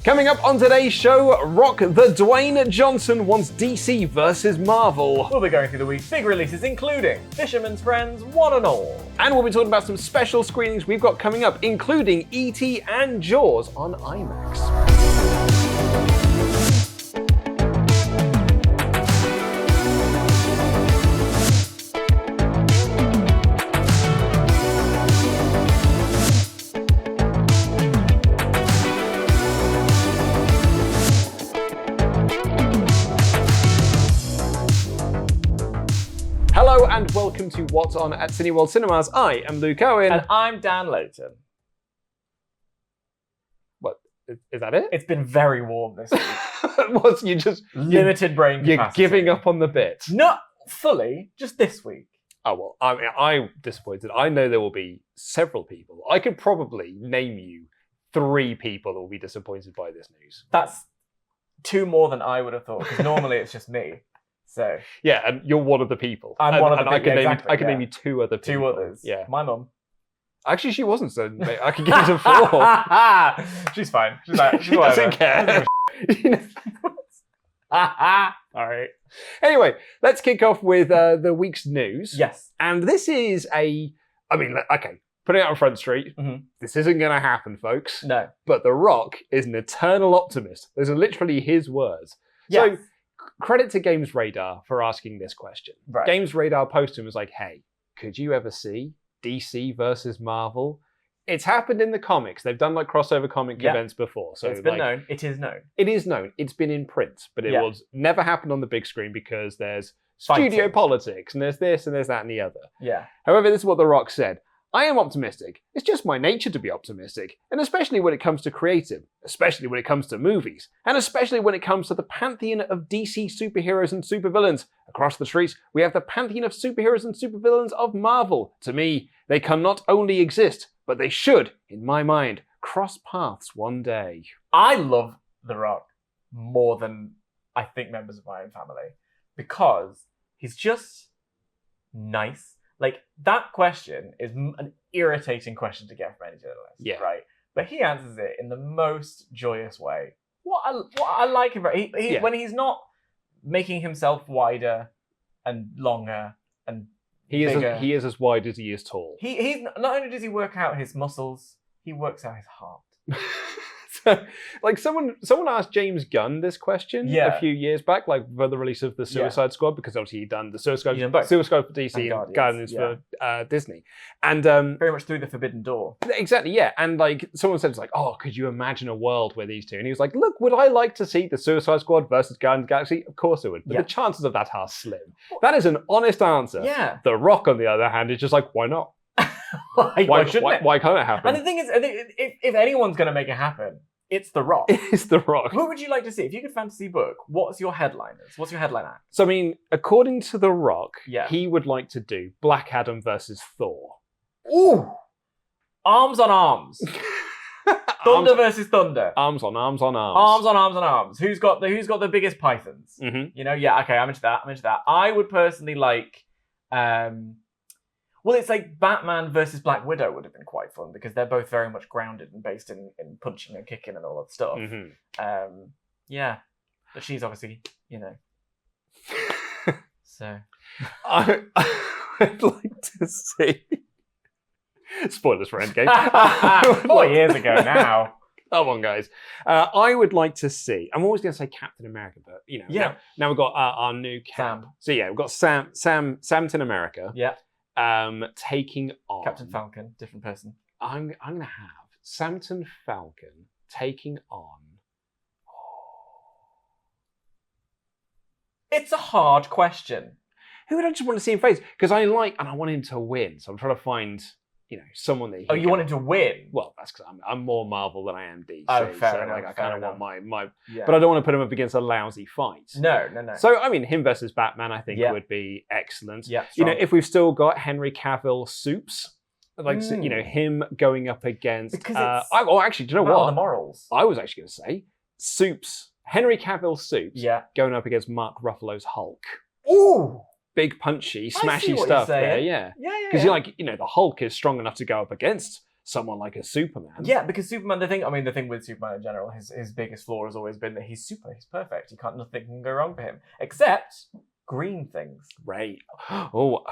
Coming up on today's show, Rock the Dwayne Johnson wants DC versus Marvel. We'll be going through the week's big releases, including Fisherman's Friends, one and all. And we'll be talking about some special screenings we've got coming up, including E.T. and Jaws on IMAX. Hello and welcome to What's On at Cineworld Cinemas. I am Luke Owen. And I'm Dan Layton. What? Is that it? It's been very warm this week. What's you just Limited brain capacity. You're giving up on the bit. Not fully, just this week. Oh well, I'm disappointed. I know there will be several people. I could probably name you 3 people that will be disappointed by this news. That's 2 more than I would have thought, because normally it's just me. So yeah, and you're one of the people. I'm one of the people. I can name you 2 other people. 2 others. Yeah. My mum. Actually, she wasn't, so I could give you 4. She's fine. She's like, she doesn't care. All right. Anyway, let's kick off with the week's news. Yes. And this is okay, putting it on Front Street. Mm-hmm. This isn't going to happen, folks. No. But The Rock is an eternal optimist. Those are literally his words. Yes. So, credit to Games Radar for asking this question. Right. Games Radar posted and was like, hey, could you ever see DC versus Marvel? It's happened in the comics. They've done like crossover comic events before. So it's been known. It is known. It is known. It's been in print, but it was never happened on the big screen because there's studio Fighting. Politics and there's this and there's that and the other. Yeah. However, this is what The Rock said. I am optimistic. It's just my nature to be optimistic. And especially when it comes to creative, especially when it comes to movies, and especially when it comes to the pantheon of DC superheroes and supervillains. Across the streets, we have the pantheon of superheroes and supervillains of Marvel. To me, they can not only exist, but they should, in my mind, cross paths one day. I love The Rock more than I think members of my own family because he's just nice. Like, that question is an irritating question to get from any journalist, right? But he answers it in the most joyous way. What I like him, when he's not making himself wider and longer and bigger. He is as wide as he is tall. He's not only does he work out his muscles, he works out his heart. Like someone asked James Gunn this question a few years back, like for the release of the Suicide Squad, because obviously he'd done the Suicide Squad for DC and Guardians for Disney, and very much through the forbidden door. Exactly, yeah. And like someone said, it's like, oh, could you imagine a world where these two? And he was like, look, would I like to see the Suicide Squad versus Guardians of the Galaxy? Of course I would, but the chances of that are slim. That is an honest answer. Yeah. The Rock, on the other hand, is just like, why not? Why can't it happen? And the thing is, I think if anyone's going to make it happen, it's The Rock. It's The Rock. Who would you like to see? If you could fantasy book, what's your headliners? What's your headline act? So, I mean, according to The Rock, he would like to do Black Adam versus Thor. Ooh! Arms on arms. Thunder versus thunder. Arms on arms on arms. Arms on arms on arms. Who's got the biggest pythons? Mm-hmm. You know, okay, I'm into that. I would personally like well, it's like Batman versus Black Widow would have been quite fun because they're both very much grounded and based in punching and kicking and all that stuff. Mm-hmm. But she's obviously, so. I'd like to see. Spoilers for Endgame. 4 years ago now. Come on, guys. I would like to see. I'm always going to say Captain America, but now we've got our new Cap. Sam. So we've got Samton America. Yeah. Taking on Captain Falcon, different person. I'm gonna have Samton Falcon taking on. It's a hard question. Who would I just want to see him face? Because I want him to win. So I'm trying to find someone that. You want him to win? Well, that's because I'm more Marvel than I am DC. Oh, fair enough. I kind of want my. But I don't want to put him up against a lousy fight. No. So I mean, him versus Batman, I think would be excellent. Yeah. If we've still got Henry Cavill Supes, him going up against. Because actually, do you know what? The morals. I was actually going to say Supes, Henry Cavill Supes, going up against Mark Ruffalo's Hulk. Ooh. Big punchy, smashy stuff there, yeah. Because the Hulk is strong enough to go up against someone like a Superman. Yeah, because Superman, the thing with Superman in general, his biggest flaw has always been that he's perfect. Nothing can go wrong for him. Except green things. Right. Oh.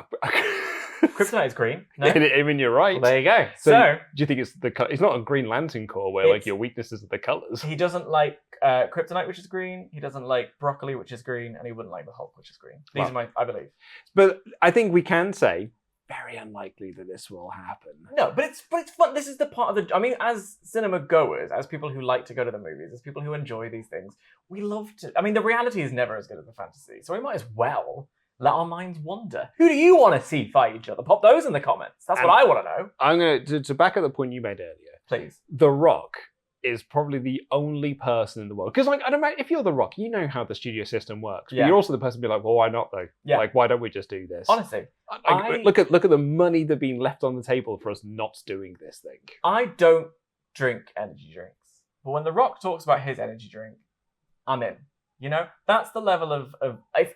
Kryptonite is green. No? I mean, you're right. Well, there you go. So, So do you think it's it's not a Green Lantern core where like your weaknesses are the colours? he doesn't like kryptonite, which is green. He doesn't like broccoli, which is green, and he wouldn't like the Hulk, which is green. These are I believe. But I think we can say very unlikely that this will happen. No, but it's fun. This is the part of the. I mean, as cinema goers, as people who like to go to the movies, as people who enjoy these things, we love to. I mean, the reality is never as good as the fantasy, so we might as well let our minds wander. Who do you want to see fight each other? Pop those in the comments. That's what I want to know. I'm going to back up the point you made earlier. Please. The Rock is probably the only person in the world. Because, like, I don't know, if you're The Rock, you know how the studio system works. But you're also the person to be like, well, why not, though? Yeah. Like, why don't we just do this? Honestly. Look at the money that's been left on the table for us not doing this thing. I don't drink energy drinks. But when The Rock talks about his energy drink, I'm in. You know, that's the level of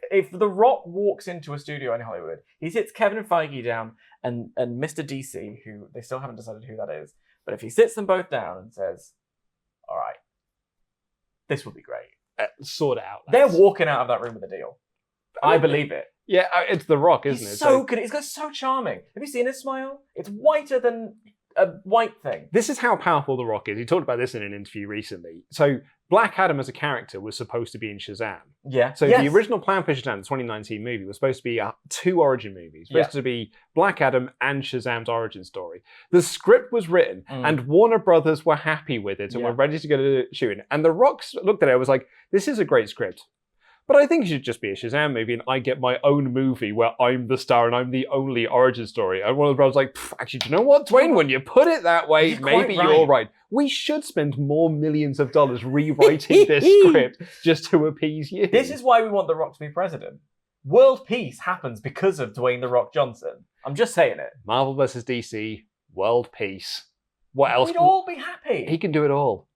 if The Rock walks into a studio in Hollywood, he sits Kevin Feige down and Mr. DC, who they still haven't decided who that is, but if he sits them both down and says, all right, this will be great. Sort it out. They're walking out of that room with a deal. I believe it. Yeah, it's The Rock, isn't it? He's so good. He's so charming. Have you seen his smile? It's whiter than a white thing. This is how powerful The Rock is. He talked about this in an interview recently. So Black Adam as a character was supposed to be in Shazam. Yeah. So the original plan for Shazam, the 2019 movie, was supposed to be 2 origin movies. Supposed to be Black Adam and Shazam's origin story. The script was written and Warner Brothers were happy with it and were ready to go to shooting. And The Rock looked at it and was like, this is a great script. But I think it should just be a Shazam movie and I get my own movie where I'm the star and I'm the only origin story. And one of the brothers was like, actually, do you know what, Dwayne? When you put it that way, maybe you're right. We should spend more millions of dollars rewriting this script just to appease you. This is why we want The Rock to be president. World peace happens because of Dwayne The Rock Johnson. I'm just saying it. Marvel versus DC, world peace. What else? We'd all be happy. He can do it all.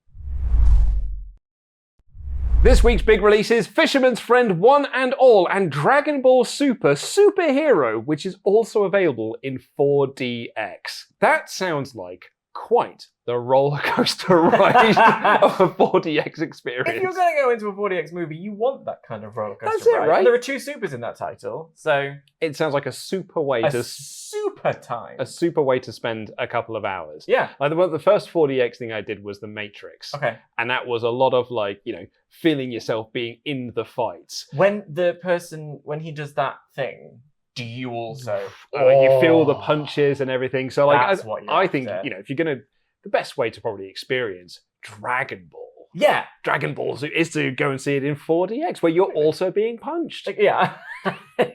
This week's big releases, Fisherman's Friend 1 and All, and Dragon Ball Super Superhero, which is also available in 4DX. That sounds like quite the roller coaster ride of a 4DX experience. If you're going to go into a 4DX movie, you want that kind of roller coaster That's it, ride. right? And there are 2 supers in that title, so it sounds like a super way a super to spend a couple of hours. Yeah. Like the first 4DX thing I did was The Matrix. Okay. And that was a lot of feeling yourself being in the fights. When he does that thing, do you also you feel the punches and everything. So I think, if you're gonna, the best way to probably experience Dragon Ball. Yeah. Dragon Ball is to go and see it in 4DX where you're also being punched. Yeah.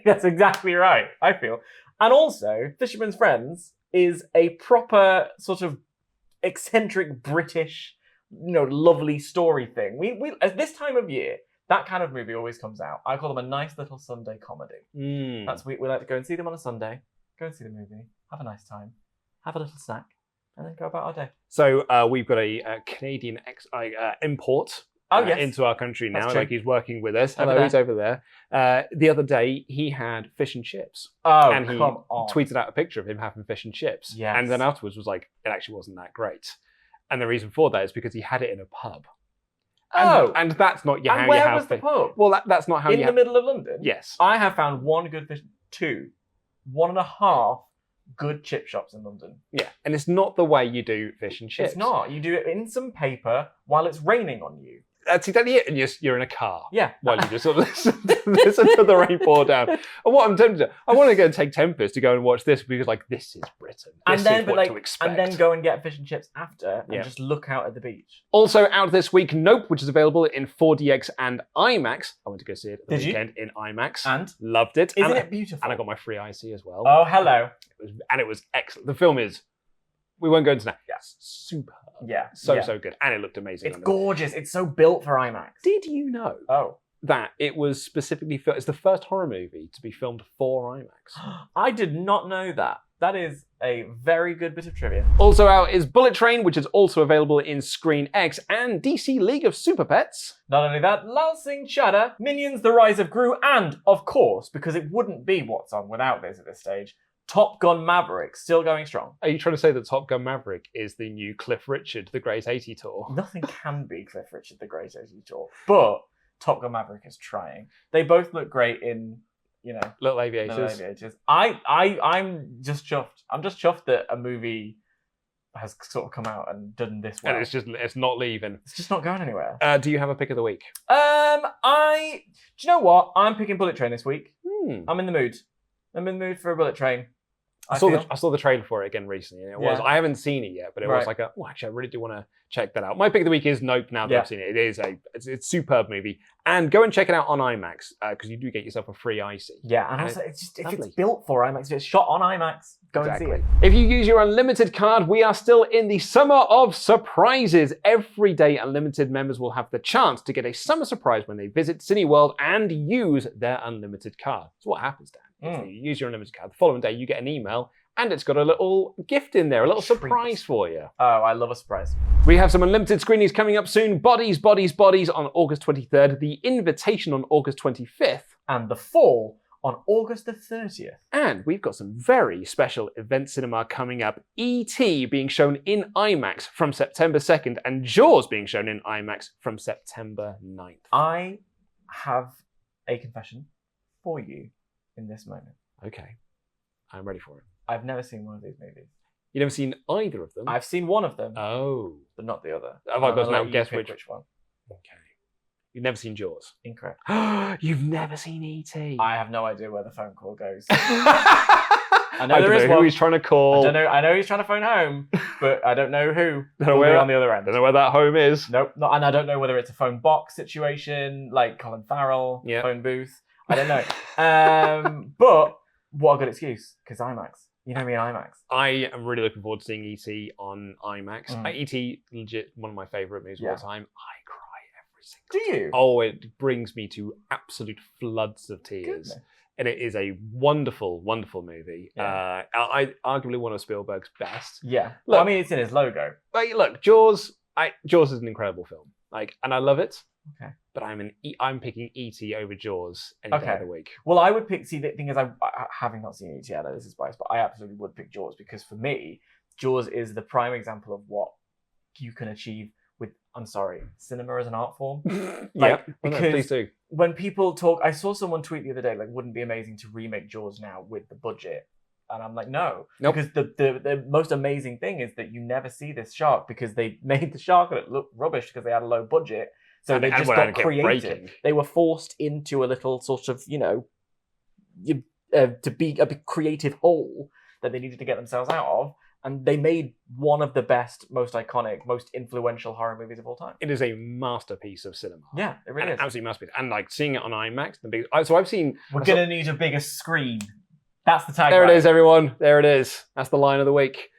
That's exactly right, I feel. And also, Fisherman's Friends is a proper sort of eccentric British, lovely story thing. We at this time of year, that kind of movie always comes out. I call them a nice little Sunday comedy. We like to go and see them on a Sunday, go and see the movie, have a nice time, have a little snack, and then go about our day. So we've got a Canadian import yes. into our country now. That's true. Like he's working with us. Hello, he's over there. The other day he had fish and chips. Oh, and he come on. tweeted out a picture of him having fish and chips. Yes. And then afterwards was like, it actually wasn't that great. And the reason for that is because he had it in a pub. And that's not how you have. Where was the pub? Well, that's not how in the middle of London. Yes. I have found 1 good fish, 2, 1.5 good chip shops in London. Yeah, and it's not the way you do fish and chips. It's not. You do it in some paper while it's raining on you. That's exactly it. And you're in a car. Yeah. While you just sort of listen to the rain pour down. And what I'm tempted to, I want to go and take Tempest to go and watch this because this is Britain. This is what to expect. And then go and get fish and chips after and just look out at the beach. Also out this week, Nope, which is available in 4DX and IMAX. I went to go see it the weekend in IMAX. And? Loved it. Isn't it beautiful? And I got my free IC as well. Oh, hello. It was excellent. The film is, we won't go into that. Yeah. Super. Yeah. So good. And it looked amazing. It's gorgeous. It's so built for IMAX. Did you know that it was specifically filmed, it's the first horror movie to be filmed for IMAX? I did not know that. That is a very good bit of trivia. Also out is Bullet Train, which is also available in Screen X, and DC League of Super Pets. Not only that, Lalsing Chatter, Minions The Rise of Gru, and, of course, because it wouldn't be What's On without this at this stage, Top Gun Mavericks still going strong. Are you trying to say that Top Gun Maverick is the new Cliff Richard, the Great 80 Tour? Nothing can be Cliff Richard, the Great 80 Tour, but Top Gun Maverick is trying. They both look great in, Little Aviators. Little Aviators. I'm just chuffed. I'm just chuffed that a movie has sort of come out and done this well. And it's not leaving. It's just not going anywhere. Do you have a pick of the week? Do you know what? I'm picking Bullet Train this week. I'm in the mood. I'm in the mood for a Bullet Train. I saw the trailer for it again recently. And I haven't seen it yet, but it was Right. like, actually, I really do want to check that out. My pick of the week is Nope. Now that I've seen it, it's a superb movie, and go and check it out on IMAX because you do get yourself a free icy. Yeah, and also if it's built for IMAX, if it's shot on IMAX, go and see it. If you use your Unlimited card, we are still in the summer of surprises. Every day, Unlimited members will have the chance to get a summer surprise when they visit Cineworld and use their Unlimited card. So what happens, Dan? If you use your Unlimited card, the following day you get an email and it's got a little gift in there, a little surprise for you. Oh, I love a surprise. We have some Unlimited screenings coming up soon. Bodies, Bodies, Bodies on August 23rd. The Invitation on August 25th. And The Fall on August the 30th. And we've got some very special event cinema coming up. E.T. being shown in IMAX from September 2nd and Jaws being shown in IMAX from September 9th. I have a confession for you in this moment. Okay, I'm ready for it. I've never seen one of these movies. You've never seen either of them? I've seen one of them, Oh. but not the other. Have I got to now guess pick which one? Okay. You've never seen Jaws? Incorrect. You've never seen E.T.? I have no idea where the phone call goes. I know there is who one. he's trying to call. I know he's trying to phone home, but I don't know who Don't know will be where- on the other end. I don't know where that home is. Nope, and I don't know whether it's a phone box situation, like Colin Farrell, Yeah. phone booth. I don't know. But what a good excuse, because IMAX. You know me in IMAX. I am really looking forward to seeing E.T. on IMAX. E.T. legit one of my favourite movies of all time. I cry every single Do time. you? Oh, it brings me to absolute floods of tears. Goodness. And it is a wonderful, wonderful movie. Yeah. I arguably one of Spielberg's best. Yeah. Look- Well, I mean, it's in his logo. Like, look, Jaws. Jaws is an incredible film. And I love it. Okay. But I'm picking E.T. over Jaws any day of the week. Well, I would pick. See, the thing is, I having not seen it yet, I know this is biased, but I absolutely would pick Jaws because for me, Jaws is the prime example of what you can achieve with. I'm sorry, cinema as an art form. Yeah, because please do. when people talk, I saw someone tweet the other day, like, wouldn't it be amazing to remake Jaws now with the budget? And I'm like, no. Nope. Because the most amazing thing is that you never see this shark because they made the shark look rubbish because they had a low budget. So they just got creative. They were forced into a little sort of, to be a big creative hole that they needed to get themselves out of. And they made one of the best, most iconic, most influential horror movies of all time. It is a masterpiece of cinema. Yeah, it really is. An absolute masterpiece. And seeing it on IMAX, so I've seen. We're going to need a bigger screen. That's the tagline. There it is, everyone. There it is. That's the line of the week.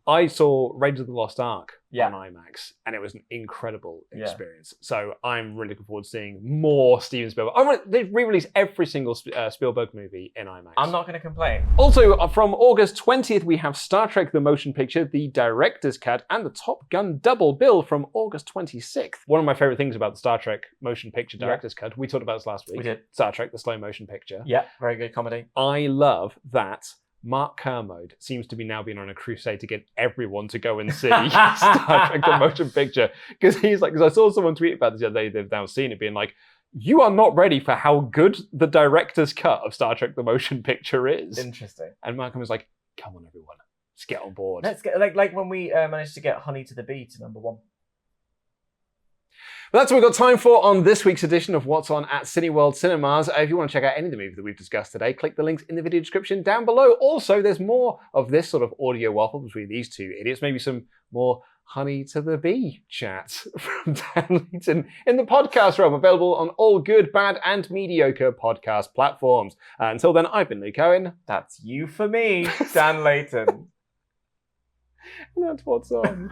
I saw Raiders of the Lost Ark on IMAX, and it was an incredible experience. So I'm really looking forward to seeing more Steven Spielberg. They re-release every single Spielberg movie in IMAX. I'm not going to complain. Also, from August 20th, we have Star Trek The Motion Picture, the Director's Cut, and the Top Gun double bill from August 26th. One of my favorite things about the Star Trek Motion Picture Director's Cut, we talked about this last week. We did. Star Trek, the slow motion picture. Yeah, very good comedy. I love that Mark Kermode seems to be now being on a crusade to get everyone to go and see Star Trek The Motion Picture. Because I saw someone tweet about this the other day, they've now seen it, being like, you are not ready for how good the director's cut of Star Trek The Motion Picture is. Interesting. And Mark was like, come on everyone, let's get on board. Let's get, like when we managed to get Honey to the Bee to #1. But that's what we've got time for on this week's edition of What's On at Cineworld Cinemas. If you want to check out any of the movies that we've discussed today, click the links in the video description down below. Also, there's more of this sort of audio waffle between these two idiots, maybe some more Honey to the Bee chat from Dan Leighton in the podcast realm, available on all good, bad, and mediocre podcast platforms. Until then, I've been Luke Owen. That's you for me, Dan Leighton. And that's What's On.